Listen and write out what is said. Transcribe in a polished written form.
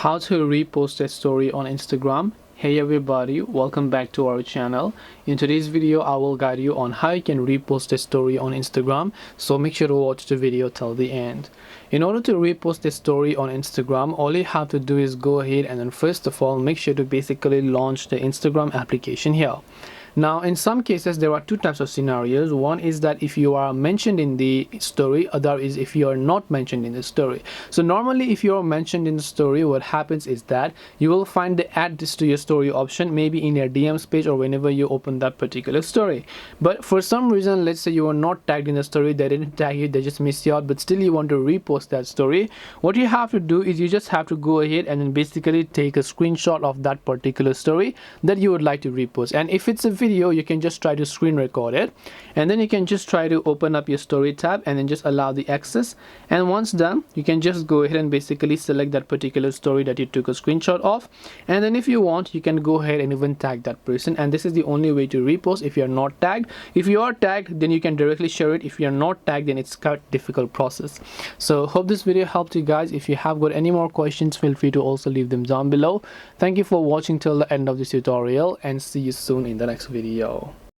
How to repost a story on Instagram. Hey everybody, welcome back to our channel. In today's video I will guide you on how you can repost a story on Instagram, so make sure to watch the video till the end. In order to repost a story on Instagram, all you have to do is go ahead and then first of all make sure to basically launch the Instagram application here. Now in some cases there are two types of scenarios. One is that if you are mentioned in the story, other is if you are not mentioned in the story. So normally if you are mentioned in the story, what happens is that you will find the add this to your story option maybe in your DMs page or whenever you open that particular story. But for some reason, let's say you are not tagged in the story, they didn't tag you, they just missed you out, but still you want to repost that story. What you have to do is you just have to go ahead and then basically take a screenshot of that particular story that you would like to repost. And if it's a video, you can just try to screen record it, and then you can just try to open up your story tab and then just allow the access. And once done, you can just go ahead and basically select that particular story that you took a screenshot of, and then if you want you can go ahead and even tag that person. And this is the only way to repost if you are not tagged. If you are tagged, then you can directly share it. If you are not tagged, then it's quite difficult process. So hope this video helped you guys. If you have got any more questions, feel free to also leave them down below. Thank you for watching till the end of this tutorial, and see you soon in the next video.